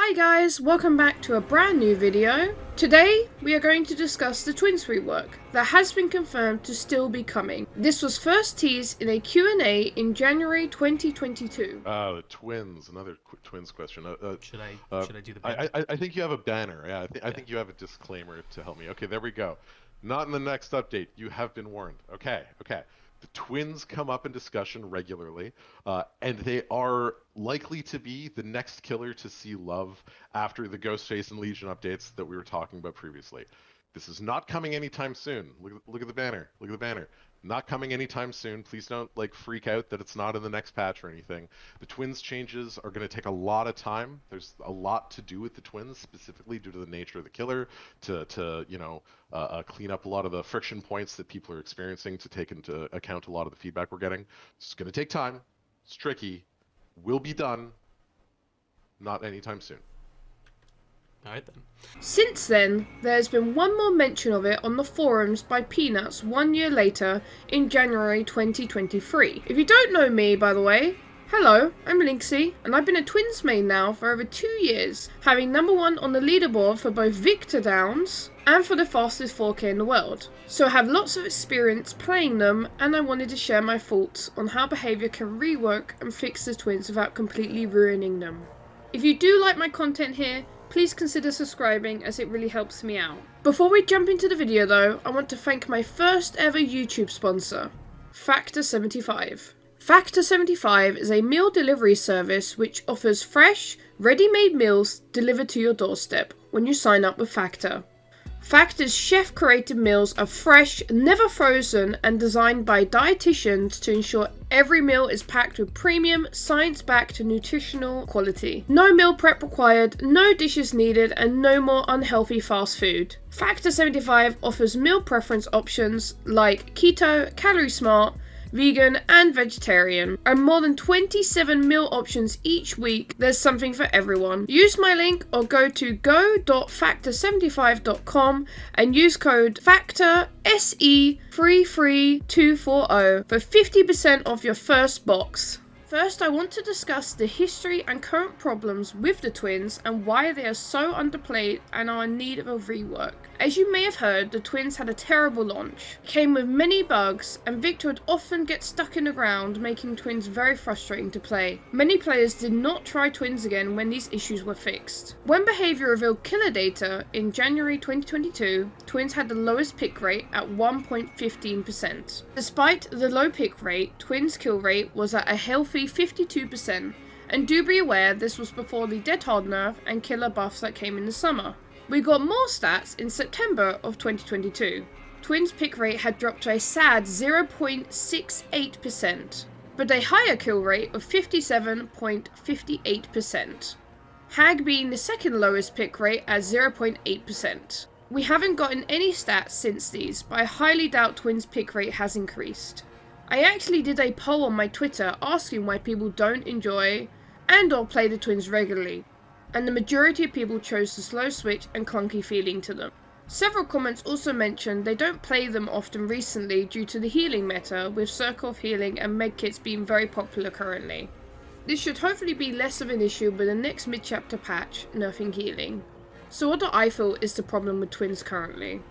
Hi guys, welcome back to a brand new video. Today we are going to discuss the Twins rework that has been confirmed to still be coming. This was first teased in a Q&A in January 2022. The Twins, another Twins question. Should I do the banner? I think you have a banner. Yeah, I think you have a disclaimer to help me. Okay, there we go. Not in the next update. You have been warned. Okay. The Twins come up in discussion regularly, and they are likely to be the next killer to see love after the Ghostface and Legion updates that we were talking about previously. This is not coming anytime soon. Look at the banner. Look at the banner. Not coming anytime soon. Please don't freak out that it's not in the next patch or anything. The Twins changes are going to take a lot of time. There's a lot to do with the Twins, specifically due to the nature of the killer, to clean up a lot of the friction points that people are experiencing, to take into account a lot of the feedback we're getting. It's going to take time. It's tricky. Will be done. Not anytime soon. Alright then. Since then, there's been one more mention of it on the forums by Peanuts 1 year later in January 2023. If you don't know me, by the way, hello, I'm Lynxi, and I've been a Twins main now for over 2 years, having #1 on the leaderboard for both Victor Downs and for the fastest 4K in the world. So I have lots of experience playing them, and I wanted to share my thoughts on how behaviour can rework and fix the Twins without completely ruining them. If you do like my content here, please consider subscribing as it really helps me out. Before we jump into the video though, I want to thank my first ever YouTube sponsor, Factor75. Factor75 is a meal delivery service which offers fresh, ready-made meals delivered to your doorstep when you sign up with Factor. Factor's chef-created meals are fresh, never frozen, and designed by dietitians to ensure every meal is packed with premium, science-backed nutritional quality. No meal prep required, no dishes needed, and no more unhealthy fast food. Factor 75 offers meal preference options like keto, calorie smart, vegan, and vegetarian, and more than 27 meal options each week. There's something for everyone. Use my link or go to go.factor75.com and use code FACTOR33240 for 50% off your first box. First, I want to discuss the history and current problems with the Twins and why they are so underplayed and are in need of a rework. As you may have heard, the Twins had a terrible launch. It came with many bugs, and Victor would often get stuck in the ground, making Twins very frustrating to play. Many players did not try Twins again when these issues were fixed. When Behavior revealed killer data in January 2022, Twins had the lowest pick rate at 1.15%. Despite the low pick rate, Twins' kill rate was at a healthy 52%, and do be aware this was before the Dead Hard nerf and killer buffs that came in the summer. We got more stats in September of 2022. Twins' pick rate had dropped to a sad 0.68%, but a higher kill rate of 57.58%. Hag being the second lowest pick rate at 0.8%. We haven't gotten any stats since these, but I highly doubt Twins' pick rate has increased. I actually did a poll on my Twitter asking why people don't enjoy and or play the Twins regularly, and the majority of people chose the slow switch and clunky feeling to them. Several comments also mentioned they don't play them often recently due to the healing meta, with Circle of Healing and medkits being very popular currently. This should hopefully be less of an issue with the next mid-chapter patch, nerfing healing. So what do I feel is the problem with Twins currently?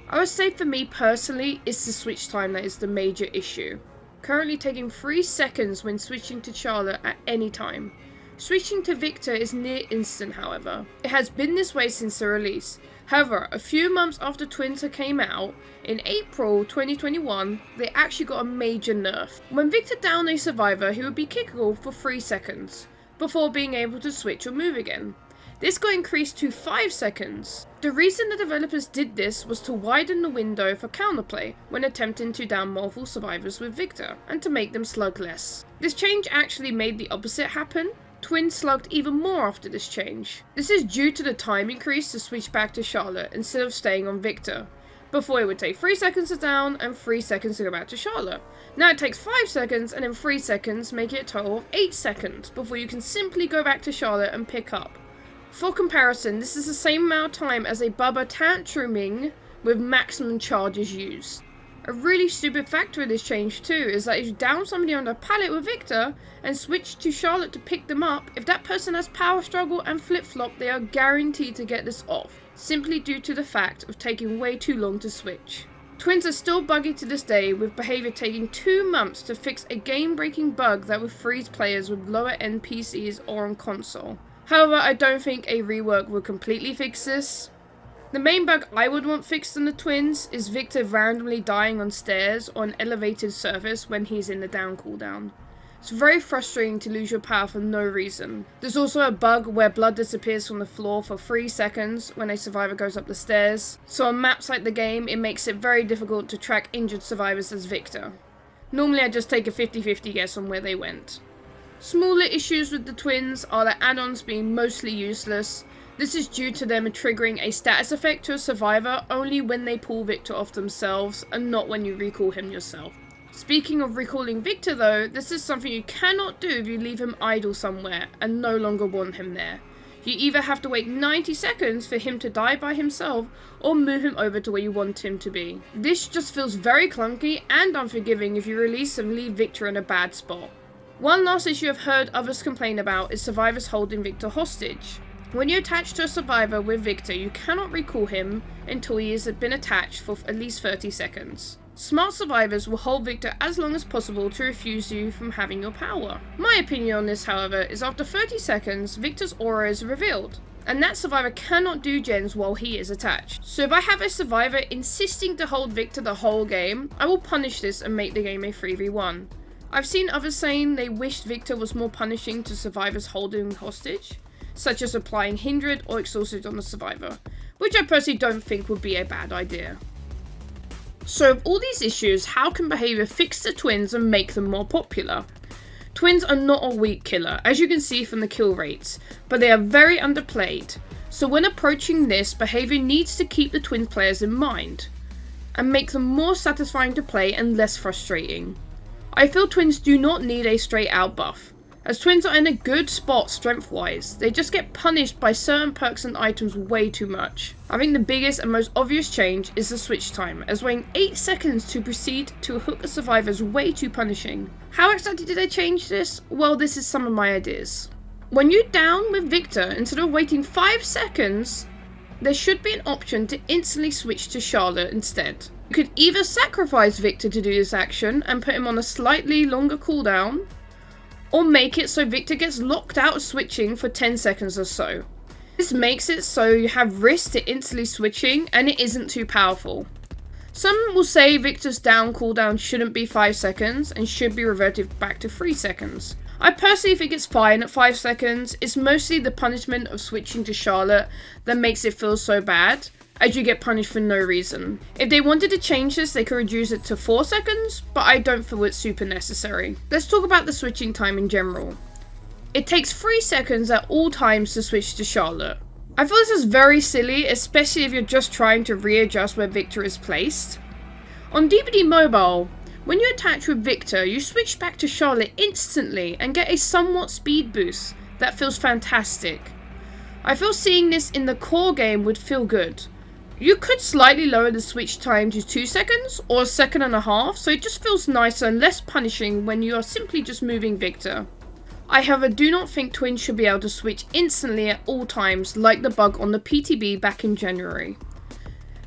I would say for me personally, it's the switch time that is the major issue. Currently taking 3 seconds when switching to Charlotte at any time. Switching to Victor is near instant, however. It has been this way since the release. However, a few months after Twins came out, in April 2021, they actually got a major nerf. When Victor downed a survivor, he would be kickable for 3 seconds, before being able to switch or move again. This got increased to 5 seconds. The reason the developers did this was to widen the window for counterplay when attempting to down multiple survivors with Victor, and to make them slug less. This change actually made the opposite happen. Twins slugged even more after this change. This is due to the time increase to switch back to Charlotte instead of staying on Victor. Before it would take 3 seconds to down and 3 seconds to go back to Charlotte. Now it takes 5 seconds and then 3 seconds, making it a total of 8 seconds before you can simply go back to Charlotte and pick up. For comparison, this is the same amount of time as a Bubba tantruming with maximum charges used. A really stupid factor in this change too is that if you down somebody on the pallet with Victor and switch to Charlotte to pick them up, if that person has power struggle and flip-flop, they are guaranteed to get this off, simply due to the fact of taking way too long to switch. Twins are still buggy to this day, with behavior taking 2 months to fix a game-breaking bug that would freeze players with lower-end PCs or on console. However, I don't think a rework will completely fix this. The main bug I would want fixed in the Twins is Victor randomly dying on stairs or an elevated surface when he's in the down cooldown. It's very frustrating to lose your power for no reason. There's also a bug where blood disappears from the floor for 3 seconds when a survivor goes up the stairs, so on maps like the game it makes it very difficult to track injured survivors as Victor. Normally I just take a 50-50 guess on where they went. Smaller issues with the Twins are the add-ons being mostly useless. This is due to them triggering a status effect to a survivor only when they pull Victor off themselves and not when you recall him yourself. Speaking of recalling Victor though, this is something you cannot do if you leave him idle somewhere and no longer want him there. You either have to wait 90 seconds for him to die by himself or move him over to where you want him to be. This just feels very clunky and unforgiving if you release and leave Victor in a bad spot. One last issue I've heard others complain about is survivors holding Victor hostage. When you attach to a survivor with Victor, you cannot recall him until he has been attached for at least 30 seconds. Smart survivors will hold Victor as long as possible to refuse you from having your power. My opinion on this, however, is after 30 seconds, Victor's aura is revealed, and that survivor cannot do gens while he is attached. So if I have a survivor insisting to hold Victor the whole game, I will punish this and make the game a 3v1. I've seen others saying they wished Victor was more punishing to survivors holding hostage, such as applying Hindered or Exhausted on the survivor, which I personally don't think would be a bad idea. So with all these issues, how can behavior fix the Twins and make them more popular? Twins are not a weak killer, as you can see from the kill rates, but they are very underplayed. So when approaching this, behavior needs to keep the Twins players in mind, and make them more satisfying to play and less frustrating. I feel Twins do not need a straight out buff, as Twins are in a good spot strength-wise. They just get punished by certain perks and items way too much. I think the biggest and most obvious change is the switch time, as waiting 8 seconds to proceed to hook a survivor is way too punishing. How exactly did they change this? Well, this is some of my ideas. When you're down with Victor, instead of waiting 5 seconds, there should be an option to instantly switch to Charlotte instead. You could either sacrifice Victor to do this action and put him on a slightly longer cooldown, or make it so Victor gets locked out of switching for 10 seconds or so. This makes it so you have risk to instantly switching and it isn't too powerful. Some will say Victor's down cooldown shouldn't be 5 seconds and should be reverted back to 3 seconds. I personally think it's fine at 5 seconds. It's mostly the punishment of switching to Charlotte that makes it feel so bad, as you get punished for no reason. If they wanted to change this, they could reduce it to 4 seconds, but I don't feel it's super necessary. Let's talk about the switching time in general. It takes 3 seconds at all times to switch to Charlotte. I feel this is very silly, especially if you're just trying to readjust where Victor is placed. On DBD Mobile, when you attach with Victor, you switch back to Charlotte instantly and get a somewhat speed boost that feels fantastic. I feel seeing this in the core game would feel good. You could slightly lower the switch time to 2 seconds or 1.5 seconds, so it just feels nicer and less punishing when you are simply just moving Victor. I however do not think Twins should be able to switch instantly at all times like the bug on the PTB back in January.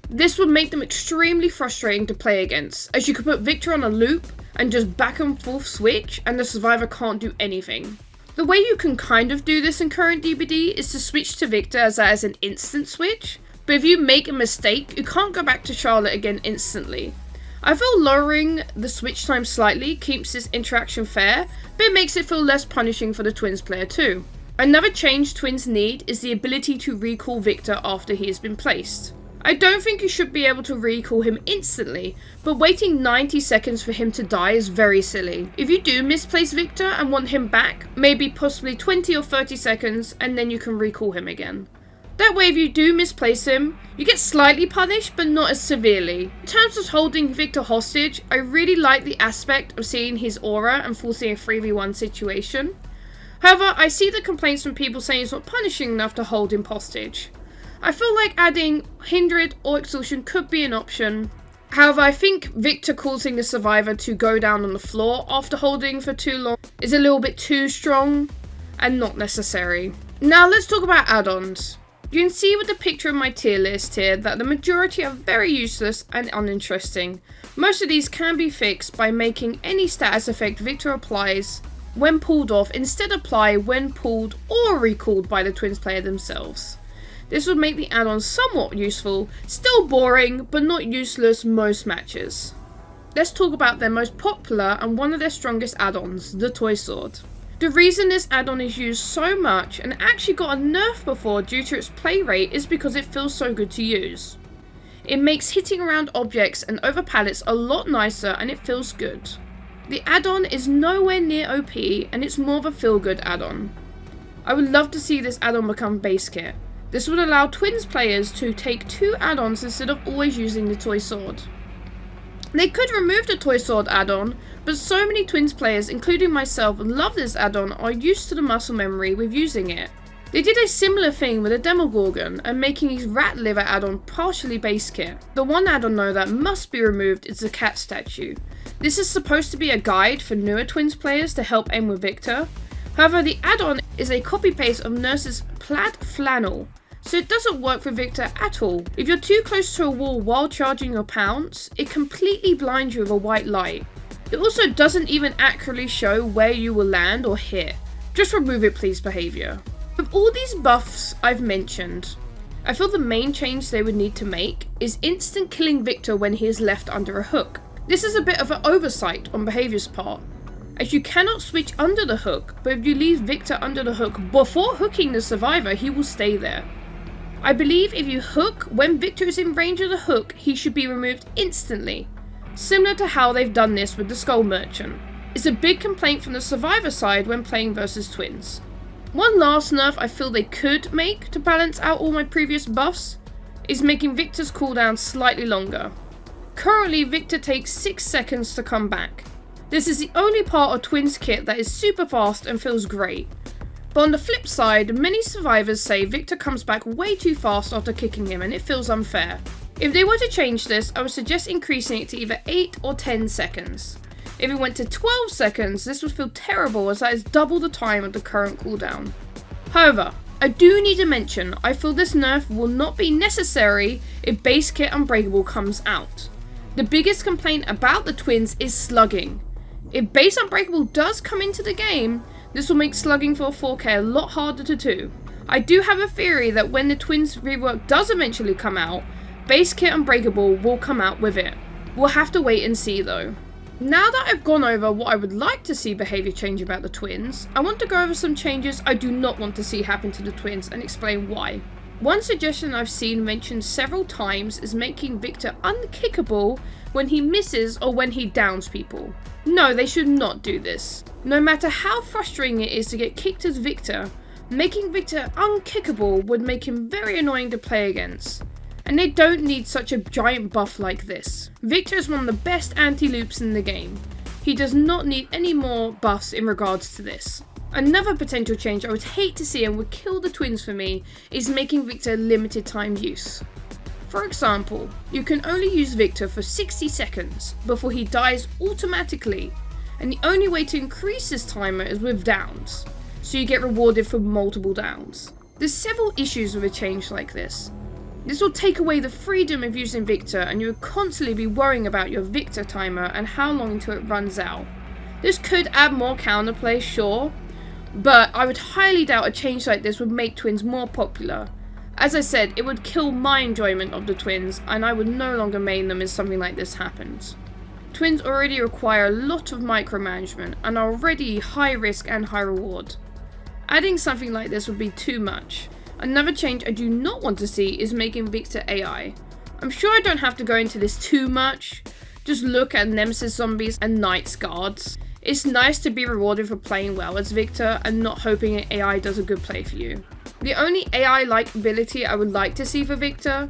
This would make them extremely frustrating to play against, as you could put Victor on a loop and just back and forth switch and the survivor can't do anything. The way you can kind of do this in current DBD is to switch to Victor as that is an instant switch, but if you make a mistake, you can't go back to Charlotte again instantly. I feel lowering the switch time slightly keeps this interaction fair, but it makes it feel less punishing for the Twins player too. Another change Twins need is the ability to recall Victor after he has been placed. I don't think you should be able to recall him instantly, but waiting 90 seconds for him to die is very silly. If you do misplace Victor and want him back, maybe possibly 20 or 30 seconds and then you can recall him again. That way if you do misplace him, you get slightly punished but not as severely. In terms of holding Victor hostage, I really like the aspect of seeing his aura and forcing a 3v1 situation. However, I see the complaints from people saying it's not punishing enough to hold him hostage. I feel like adding Hindered or Exhaustion could be an option, However, I think Victor causing the survivor to go down on the floor after holding for too long is a little bit too strong and not necessary. Now let's talk about add-ons. You can see with the picture of my tier list here that the majority are very useless and uninteresting. Most of these can be fixed by making any status effect Victor applies when pulled off instead apply when pulled or recalled by the Twins player themselves. This would make the add-on somewhat useful, still boring, but not useless most matches. Let's talk about their most popular and one of their strongest add-ons, the Toy Sword. The reason this add-on is used so much and actually got a nerf before due to its play rate is because it feels so good to use. It makes hitting around objects and over pallets a lot nicer and it feels good. The add-on is nowhere near OP and it's more of a feel-good add-on. I would love to see this add-on become base kit. This would allow Twins players to take 2 add-ons instead of always using the Toy Sword. They could remove the Toy Sword add-on, but so many Twins players, including myself, love this add-on are used to the muscle memory with using it. They did a similar thing with the Demogorgon and making his rat liver add-on partially base kit. The one add-on though that must be removed is the cat statue. This is supposed to be a guide for newer Twins players to help aim with Victor. However, the add-on is a copy-paste of Nurse's plaid flannel, so it doesn't work for Victor at all. If you're too close to a wall while charging your pounce, it completely blinds you with a white light. It also doesn't even accurately show where you will land or hit. Just remove it please behaviour. With all these buffs I've mentioned, I feel the main change they would need to make is instant killing Victor when he is left under a hook. This is a bit of an oversight on behaviour's part, as you cannot switch under the hook, but if you leave Victor under the hook before hooking the survivor, he will stay there. I believe if you hook when Victor is in range of the hook, he should be removed instantly, similar to how they've done this with the Skull Merchant. It's a big complaint from the survivor side when playing versus Twins. One last nerf I feel they could make to balance out all my previous buffs is making Victor's cooldown slightly longer. Currently, Victor takes 6 seconds to come back. This is the only part of Twins kit that is super fast and feels great. But on the flip side, many survivors say Victor comes back way too fast after kicking him and it feels unfair. If they were to change this, I would suggest increasing it to either 8 or 10 seconds. If it went to 12 seconds, this would feel terrible as that is double the time of the current cooldown. However, I do need to mention, I feel this nerf will not be necessary if base kit Unbreakable comes out. The biggest complaint about the Twins is slugging. If base Unbreakable does come into the game, this will make slugging for 4K a lot harder to do. I do have a theory that when the Twins rework does eventually come out, base kit Unbreakable will come out with it. We'll have to wait and see though. Now that I've gone over what I would like to see behaviour change about the Twins, I want to go over some changes I do not want to see happen to the Twins and explain why. One suggestion I've seen mentioned several times is making Victor unkickable when he misses or when he downs people. No, they should not do this. No matter how frustrating it is to get kicked as Victor, making Victor unkickable would make him very annoying to play against. And they don't need such a giant buff like this. Victor is one of the best anti-loops in the game. He does not need any more buffs in regards to this. Another potential change I would hate to see and would kill the Twins for me is making Victor limited time use. For example, you can only use Victor for 60 seconds before he dies automatically, and the only way to increase this timer is with downs, so you get rewarded for multiple downs. There's several issues with a change like this. This will take away the freedom of using Victor and you will constantly be worrying about your Victor timer and how long until it runs out. This could add more counterplay, sure, but I would highly doubt a change like this would make Twins more popular. As I said, it would kill my enjoyment of the Twins and I would no longer main them if something like this happens. Twins already require a lot of micromanagement and are already high risk and high reward. Adding something like this would be too much. Another change I do not want to see is making Victor AI. I'm sure I don't have to go into this too much. Just look at Nemesis zombies and Knight's guards. It's nice to be rewarded for playing well as Victor and not hoping an AI does a good play for you. The only AI-like ability I would like to see for Victor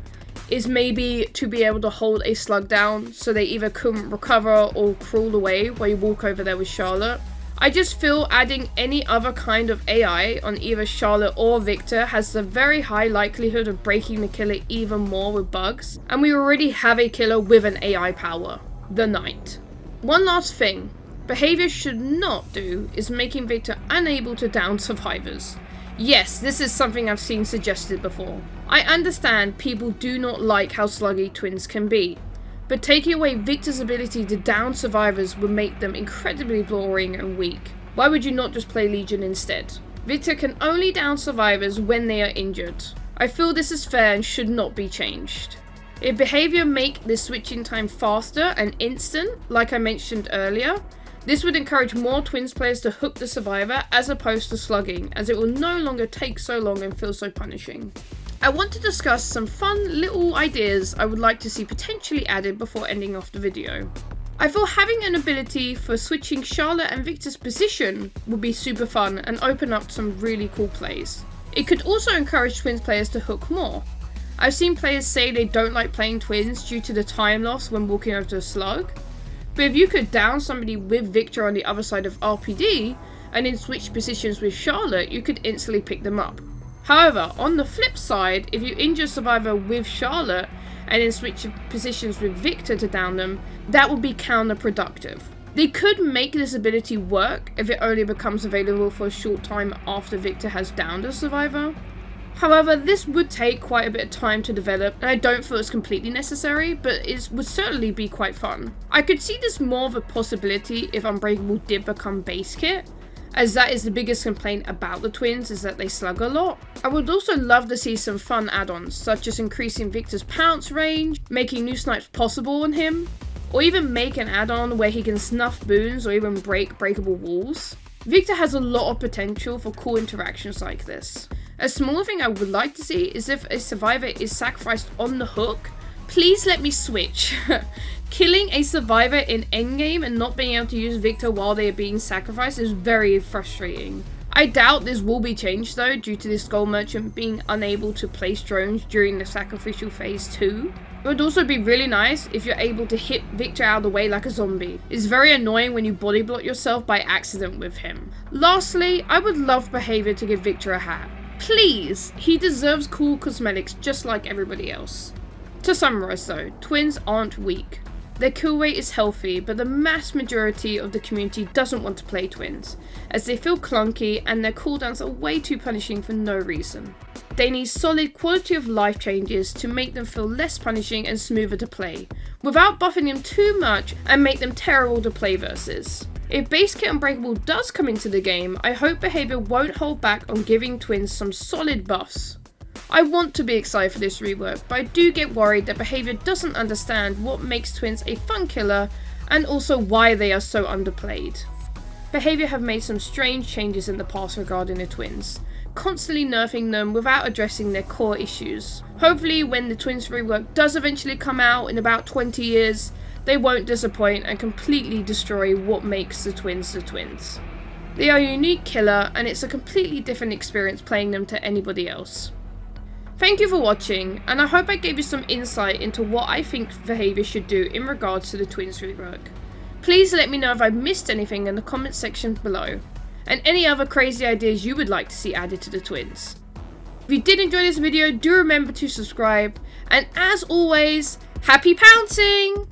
is maybe to be able to hold a slug down so they either couldn't recover or crawl away while you walk over there with Charlotte. I just feel adding any other kind of AI on either Charlotte or Victor has a very high likelihood of breaking the killer even more with bugs, and we already have a killer with an AI power, the Knight. One last thing, behavior should not do is making Victor unable to down survivors. Yes, this is something I've seen suggested before. I understand people do not like how sluggy twins can be, but taking away Victor's ability to down survivors would make them incredibly boring and weak. Why would you not just play Legion instead? Victor can only down survivors when they are injured. I feel this is fair and should not be changed. If behavior make the switching time faster and instant, like I mentioned earlier, this would encourage more twins players to hook the survivor as opposed to slugging, as it will no longer take so long and feel so punishing. I want to discuss some fun little ideas I would like to see potentially added before ending off the video. I feel having an ability for switching Charlotte and Victor's position would be super fun and open up some really cool plays. It could also encourage twins players to hook more. I've seen players say they don't like playing twins due to the time loss when walking over to a slug, but if you could down somebody with Victor on the other side of RPD and then switch positions with Charlotte, you could instantly pick them up. However, on the flip side, if you injure a survivor with Charlotte and then switch positions with Victor to down them, that would be counterproductive. They could make this ability work if it only becomes available for a short time after Victor has downed a survivor. However, this would take quite a bit of time to develop, and I don't feel it's completely necessary, but it would certainly be quite fun. I could see this more of a possibility if Unbreakable did become base kit, as that is the biggest complaint about the twins, is that they slug a lot. I would also love to see some fun add-ons, such as increasing Victor's pounce range, making new snipes possible on him, or even make an add-on where he can snuff boons or even break breakable walls. Victor has a lot of potential for cool interactions like this. A small thing I would like to see is if a survivor is sacrificed on the hook, please let me switch. Killing a survivor in endgame and not being able to use Victor while they are being sacrificed is very frustrating. I doubt this will be changed though, due to this gold merchant being unable to place drones during the sacrificial phase too. It would also be really nice if you're able to hit Victor out of the way like a zombie. It's very annoying when you body block yourself by accident with him. Lastly, I would love behavior to give Victor a hat. Please, he deserves cool cosmetics just like everybody else. To summarize though, twins aren't weak. Their kill rate is healthy, but the mass majority of the community doesn't want to play twins, as they feel clunky and their cooldowns are way too punishing for no reason. They need solid quality of life changes to make them feel less punishing and smoother to play, without buffing them too much and make them terrible to play versus. If base kit Unbreakable does come into the game, I hope behavior won't hold back on giving twins some solid buffs. I want to be excited for this rework, but I do get worried that behavior doesn't understand what makes twins a fun killer and also why they are so underplayed. Behavior have made some strange changes in the past regarding the twins, constantly nerfing them without addressing their core issues. Hopefully when the twins rework does eventually come out in about 20 years, they won't disappoint and completely destroy what makes the twins the twins. They are a unique killer and it's a completely different experience playing them to anybody else. Thank you for watching, and I hope I gave you some insight into what I think behavior should do in regards to the twins rework. Please let me know if I missed anything in the comment section below, and any other crazy ideas you would like to see added to the twins. If you did enjoy this video, do remember to subscribe, and as always, happy pouncing!